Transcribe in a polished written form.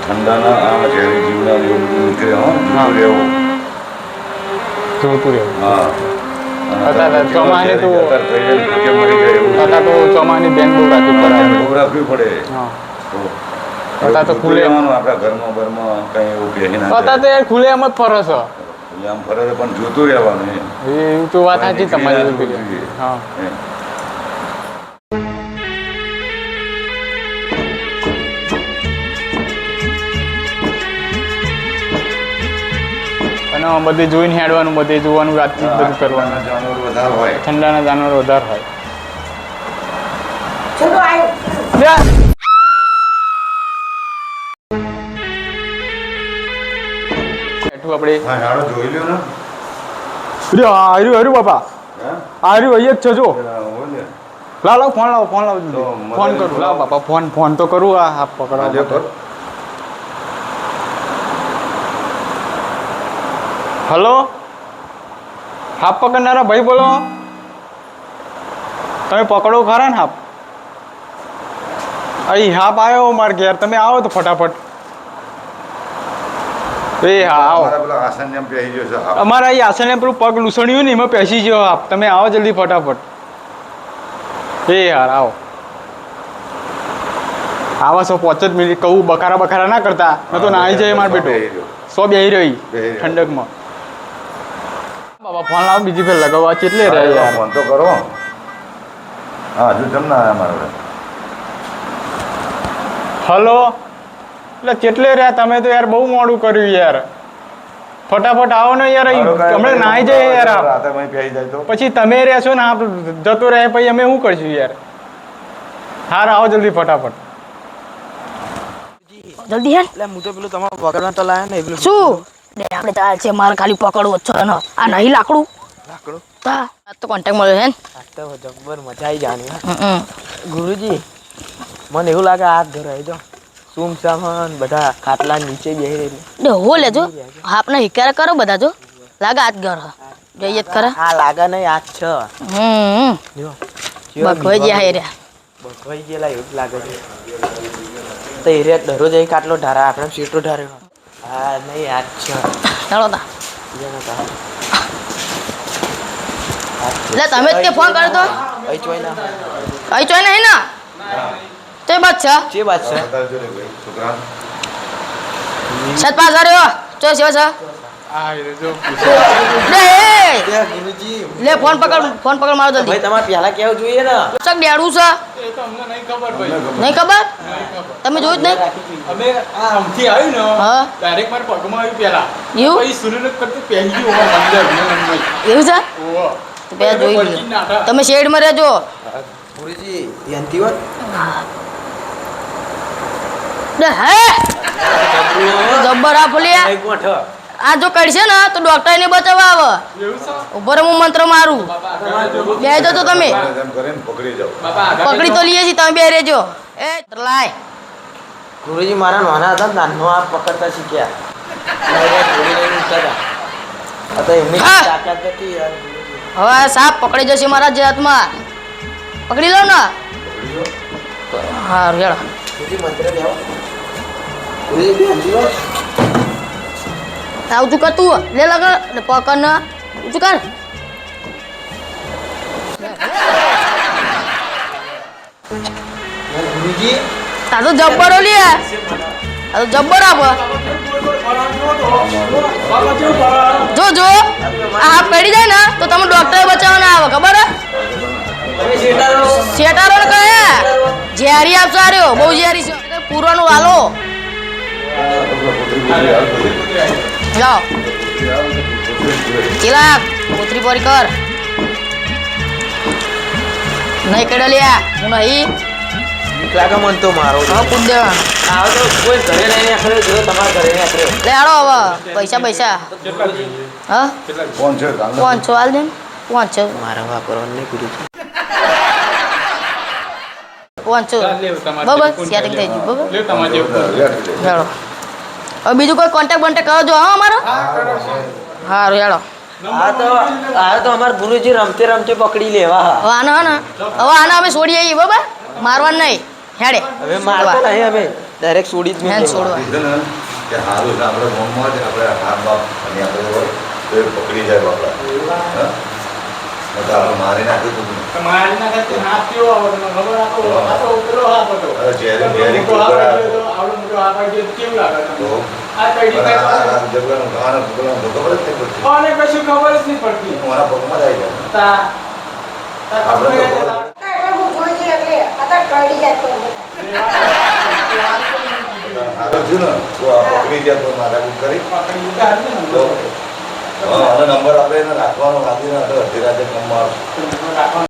ઠંડાના આ ઝેરી જીવડા એવું બધું નીકળે જોતું રહેવું હા અત્યારે ચોમાની તો મરી જાય એવું અત્યારે તો ચોમાની બેન બહુ રાખવી પડે બહુ રાખવી પડે હા તો અત્યારે તો ખુલ્લે આપણા ઘરમાં કંઈ એવું પહેરી ના અત્યારે તો યાર ખુલ્લે એમ જ ફરે છે આમ ફરે છે પણ જોતું રહેવાનું એમ એ તો વાત સાચી તમારી હા અને બધે જોઈને હેડવાનું બધે જોવાનું વાતચીત બધું કરવાનું જાનવર વધારે હોય ઠંડાના જાનવર વધારે હોય બેઠું આપણે હા હાડો જોઈ લ્યો ને હર્યું બાપા હા હર્યું અહીં જ છે જો બોલે લાવ ફોન લાવ તો ફોન કરું લાવ બાપા ફોન તો કરું આ હાફ પકડવા આજે માટે. કર હલો હાફ પકડનારા ભાઈ બોલો તમે પકડો ખરા ને હાફ અહીં હાફ આવ્યો મારે ઘેર તમે આવો તો ફટાફટ એ હા આવો અમારા પેલા આસન જેમ પહેરી ગયો છે હા. અમારા અહીં આસને પેલું પગ લૂસણ્યું ને એમાં પેસી ગયો હાફ તમે આવો જલ્દી ફટાફટ એ યાર આવો આવા 105 મિનિટ કહું બખારા ના કરતા ન તો નાહી જાય મારો બેટો બેહી રહ્યો. સો બેહી રહી બેહી રહ્યો. ઠંડકમાં બાબા ફોન લાવો બીજી ફેર લગાવવા કેટલે રહે યાર ફોન તો કરો હા હજુ કેમ ના આવ્યા મારા હલો એટલે કેટલે રહ્યા તમે તો યાર બહુ મોડું કર્યું યાર ફટાફટ આવો ને યાર હમણાં નાહી જાય યાર આપ. રાતે અહીં પહેરી જાય તો પછી તમે રહેશો ને આપ જતો રહે પછી અમે શું કરશું યાર હાર આવો જલ્દી ફટાફટ જલ્દી હેડ એટલે હું તો પેલું તમારે પકડવા તો લાયા ને પેલું શું બે આપણે તો આ છે મારે ખાલી પકડવું જ છે ને આ નહીં લાકડું લાકડું તા આ તો કોન્ટેક્ટ મળ્યો હે ને આ તો જબ્બર મજા આવી જાની હમ. ગુરુજી મને એવું લાગે આ ઘર આવી જાઓ સુમસામ બધા ખાટલા નીચે બેહી રહેલી ડે હો લેજો આપને હિકારા કરો બધા જો લાગે આજ ઘર હ. જોઈએ જ ખરા આ લાગે નહીં આ જ છે હમ જો બખોઈ ગયા હે રે બખવાઈ ગયેલા એવું જ લાગે છે તો એ રે દરરોજ અહીં ખાટલો ઢારા આપણે સીટો ઢાર્યો હા નહીં આ જ છે ચાલો તા બીજાનો તો આ જ છે. લે તમે જ તે ફોન કર્યો તો અહીં ચોઈ ના અહીં ચોય નહીં ને તે બસ છે જે વાત છે બતાવજો ને ભાઈ છોકરા સત પાસ કર્યો ચોય છે આ જો લે એ ગુરુજી લે ફોન પકડ મારો જલ્દી ભાઈ તમારે પહેલા કેવું જોઈએ ને ચક ડેડું છે એ તો અમને નહીં ખબર ભાઈ નહીં ખબર તમે જોયું જ નહીં અમે આ આમથી આવ્યું ને હા ડાયરેક્ટ મારા પગમાં આવ્યું પહેલા એવું? પછી સુરેન્દ્ર કરતું પહેરી ગયું હોવા અંદર વિલનમાં. એવું છે ઓહો. તો બે જોઈ પલટી લ્યો નાખા. તમે શેડમાં રહેજો ગુરુજી ધ્યાનથી વાત લે હે જબ્બર આ ફોલિયા એક ગોઠ આ જો કડશે ને તો ડોક્ટર ને બચાવવા આવે એવું છે? ઉપર હું મંત્ર મારું બે જજો તમે એમ કરીને પકડી જાઓ બાપા આગળ પકડી તો લઈએ છીએ તમે બે રહેજો એ લાય ગુરુજી મારા નાના હતા ને નાનો આ પકડતા શીખ્યા આ તો એમની હા. તાકાત હતી યાર ગુરુજી. હવે આ સાપ પકડી જશે મારા જે હાથમાં પકડી લો ને હા રેડો ગુરુજી મંત્ર લેવો ગુરુજી ધ્યાનથી વાત આવતું કર તું લે લગન ને પકડ ને ઊંચું કર ગુરુજી આ તો જબ્બર લે આ તો જબ્બર આપ જો જો આ હાથ પડી જાય ને તો તમે ડોક્ટર બચાવવાના આવે ખબર હે તમે શેટારો શેટારો ને કહે ઝેરી આપશો આર્યો બહુ ઝેરી છે પૂરવાનું વાલો જાઓ ચીલા કોતરી પોરી કર નહીં કડે લ્યા હું નહીં બીક લાગે મન તો મારો હવે કૂદ દેવાનું આવો તો કોઈ ઘરે નહીં આખરે જો તમારા ઘરે નહીં આખરે લે હાડો હવે પૈસા હા કોણ છે કાલના? 500 હાલ દે 500 મારા વાપરવાનું નહીં ગુરુજી 500 લેવું તમારે બરાબર જેવું સેટિંગ થઈ ગયું બરાબર લેવું તમારે જેવું લે, લે. હેડો હવે બીજું કોઈ કોન્ટેક્ટ બોન્ટેક્ટ કરો જો હા અમારો સારું હેડો આ તો અમાર ગુરુજી રમતે રમતે પકડી લેવા હવે આને હે ને હવે આને અમે છોડી આવીએ બરાબર મારવાનું નહીં હેડે હવે મારતા નહીં અમે ડાયરેક્ટ છોડી જ મેં નહીં છોડવા. છે ને કે સારું છે આપણે મોનમાં જ આપણે હાથ બાપ અને આપણે હોય તો એ પકડી જાય બાપડા હા તો આપણે મારી નાખ્યું તું મારી નાખે તે હાથ કેવો આવડે મને ખબર આ તો પેલો હાથ હતો અરે ઝેરી ઝેરી મોટો હાથ આવ્યો તો આવડો મોટો હાથ આવી ગયો તો કેવું લાગે તમને? તો આ કઈ રીતે આ જબરાનું ખાવાનું ફૂકવાનું તો ખબર જ નહીં પડતી કોને કશું ખબર જ નહીં પડતી મારા પગમાં જ આવી જાય તા તા આપણે તો ખબર ખબર. સારું થયું ને તો આ પકડી જાય તો માથાકૂટ કરી પકડી લીધા જ ને તો હા અને નંબર આપણે એને રાખવાનો રાખીને તો અડધી રાતે કમમાં આવશે રાખવાનું